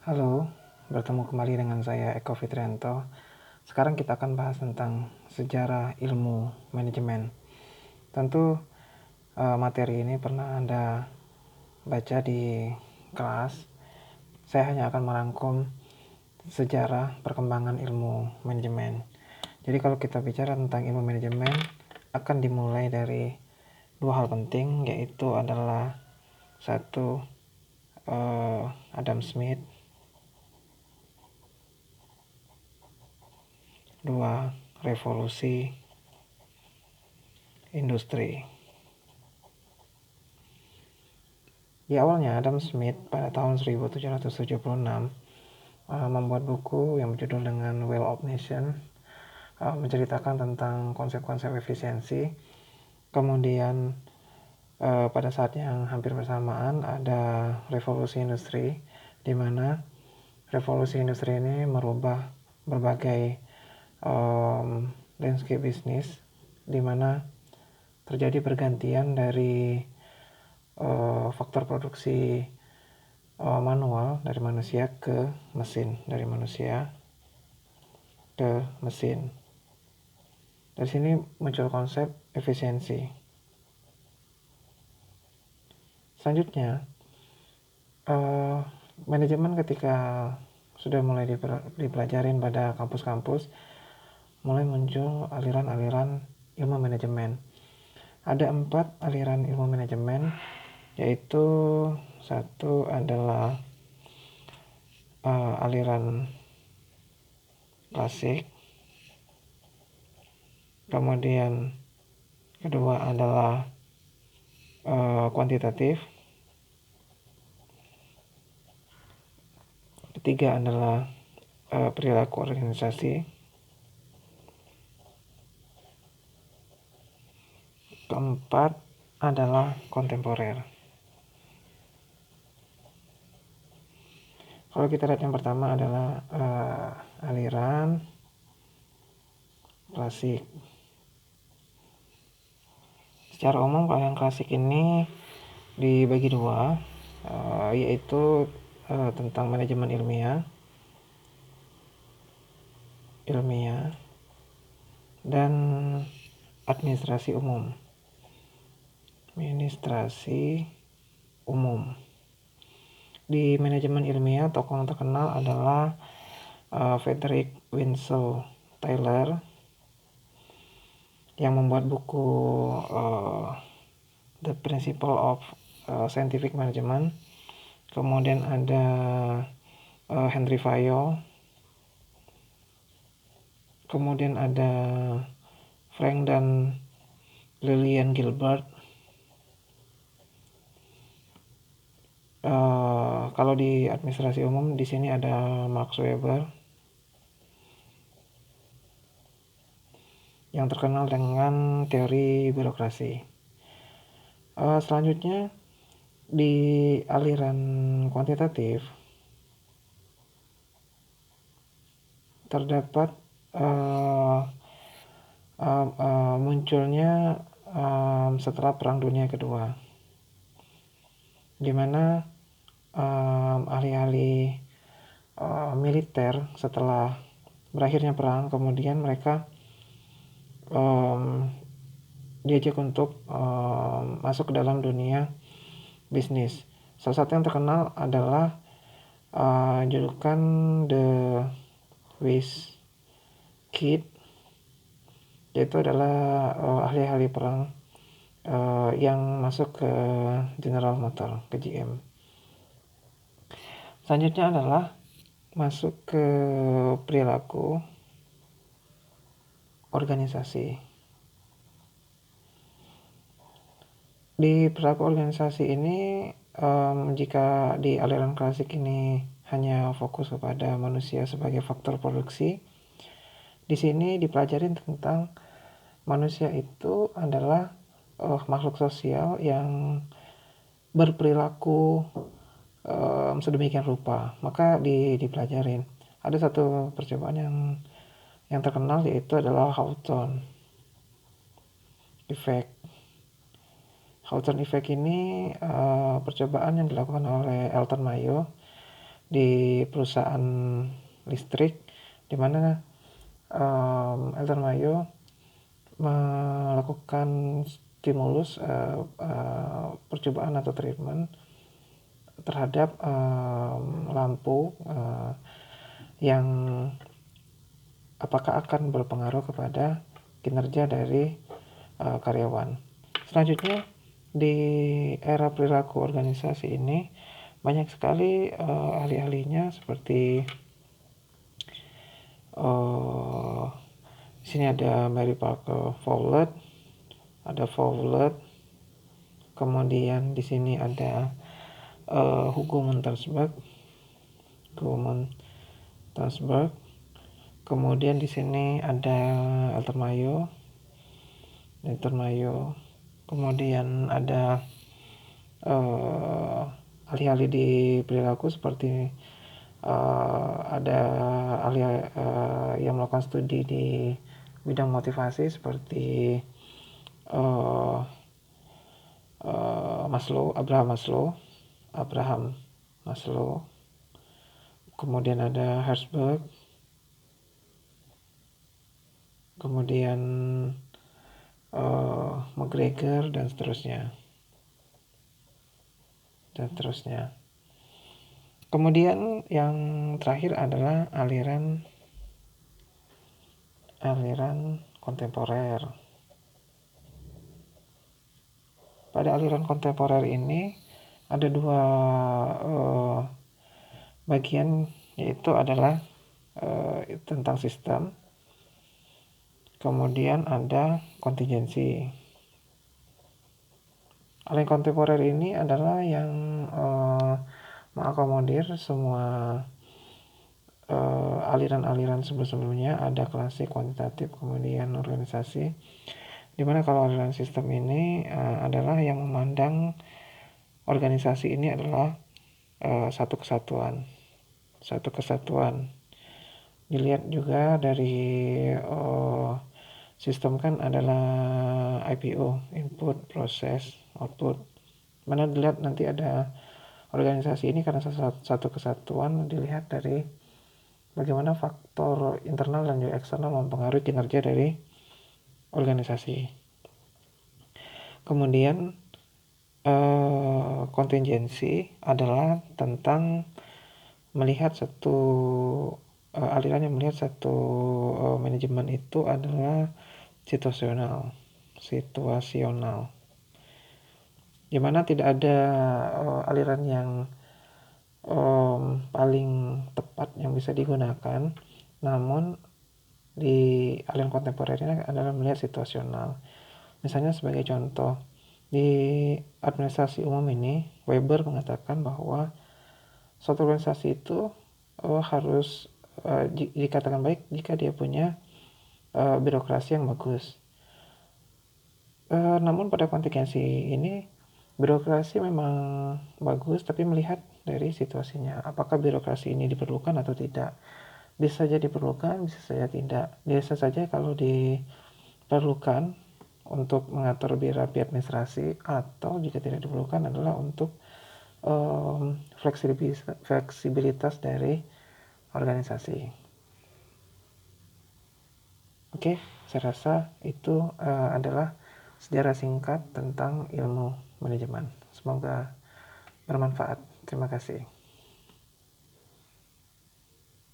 Halo, bertemu kembali dengan saya Eko Fitrianto. Sekarang kita akan bahas tentang sejarah ilmu manajemen. Tentu materi ini pernah Anda baca di kelas. Saya hanya akan merangkum sejarah perkembangan ilmu manajemen. Jadi kalau kita bicara tentang ilmu manajemen, akan dimulai dari dua hal penting, yaitu adalah satu, Adam Smith. Dua, revolusi industri. Di awalnya Adam Smith pada tahun 1776 membuat buku yang berjudul dengan Wealth of Nations, menceritakan tentang konsep-konsep efisiensi. Kemudian pada saat yang hampir bersamaan ada revolusi industri, di mana revolusi industri ini merubah berbagai landscape bisnis, di mana terjadi pergantian dari faktor produksi manual dari manusia ke mesin, dari manusia ke mesin. Dari sini muncul konsep efisiensi. Selanjutnya, manajemen ketika sudah mulai dipelajarin pada kampus-kampus, mulai muncul aliran-aliran ilmu manajemen. Ada 4 aliran ilmu manajemen, yaitu satu adalah aliran klasik, kemudian kedua adalah kuantitatif, ketiga adalah perilaku organisasi, keempat adalah kontemporer. Kalau kita lihat yang pertama adalah aliran klasik. Secara umum kalau yang klasik ini dibagi dua, yaitu tentang manajemen ilmiah dan administrasi umum. Di manajemen ilmiah, tokoh yang terkenal adalah Frederick Winslow Taylor yang membuat buku The Principle of Scientific Management. Kemudian ada Henry Fayol. Kemudian ada Frank dan Lillian Gilbert. Kalau di administrasi umum di sini ada Max Weber yang terkenal dengan teori birokrasi. Selanjutnya di aliran kuantitatif terdapat munculnya setelah Perang Dunia Kedua, di mana ahli-ahli militer setelah berakhirnya perang, kemudian mereka diajak untuk masuk ke dalam dunia bisnis. Salah satu yang terkenal adalah julukan The Whiz Kid, yaitu adalah ahli-ahli perang yang masuk ke General Motors, ke GM. Selanjutnya adalah masuk ke perilaku organisasi. Di perilaku organisasi ini, jika di aliran klasik ini hanya fokus kepada manusia sebagai faktor produksi, di sini dipelajari tentang manusia itu adalah makhluk sosial yang berperilaku sedemikian rupa. Maka dipelajarin. Ada satu percobaan yang terkenal, yaitu adalah Hawthorne Effect. Hawthorne Effect ini percobaan yang dilakukan oleh Elton Mayo, di perusahaan listrik, di mana Elton Mayo melakukan stimulus percobaan atau treatment terhadap lampu yang apakah akan berpengaruh kepada kinerja dari karyawan. Selanjutnya, di era perilaku organisasi ini banyak sekali ahli-ahlinya seperti di sini ada Mary Parker Follett, kemudian di sini ada Hugo Muntersberg, kemudian di sini ada Elton Mayo, kemudian ada ahli-ahli di perilaku seperti ada ahli yang melakukan studi di bidang motivasi seperti Abraham Maslow, kemudian ada Herzberg, kemudian McGregor dan seterusnya. Kemudian yang terakhir adalah aliran kontemporer. Pada aliran kontemporer ini ada dua bagian, yaitu adalah tentang sistem, kemudian ada kontingensi. Aliran kontemporer ini adalah yang mengakomodir semua aliran-aliran sebelumnya. Ada klasik, kuantitatif, kemudian organisasi, dimana kalau aliran sistem ini adalah yang memandang organisasi ini adalah satu kesatuan. Dilihat juga dari sistem kan adalah IPO, input, proses, output. Mana dilihat nanti ada organisasi ini karena satu kesatuan, dilihat dari bagaimana faktor internal dan juga eksternal mempengaruhi kinerja dari organisasi. Kemudian kontingensi adalah tentang melihat satu aliran yang melihat satu manajemen itu adalah situasional, di mana tidak ada aliran yang paling tepat yang bisa digunakan, namun di aliran kontemporer ini adalah melihat situasional. Misalnya sebagai contoh, di administrasi umum ini Weber mengatakan bahwa suatu organisasi itu harus dikatakan baik jika dia punya birokrasi yang bagus. Namun pada kontingensi ini birokrasi memang bagus, tapi melihat dari situasinya, apakah birokrasi ini diperlukan atau tidak. Bisa saja diperlukan, bisa saja tidak. Bisa saja kalau diperlukan untuk mengatur lebih rapi administrasi, atau jika tidak diperlukan adalah untuk fleksibilitas dari organisasi. Oke, saya rasa itu adalah sejarah singkat tentang ilmu manajemen. Semoga bermanfaat. Terima kasih.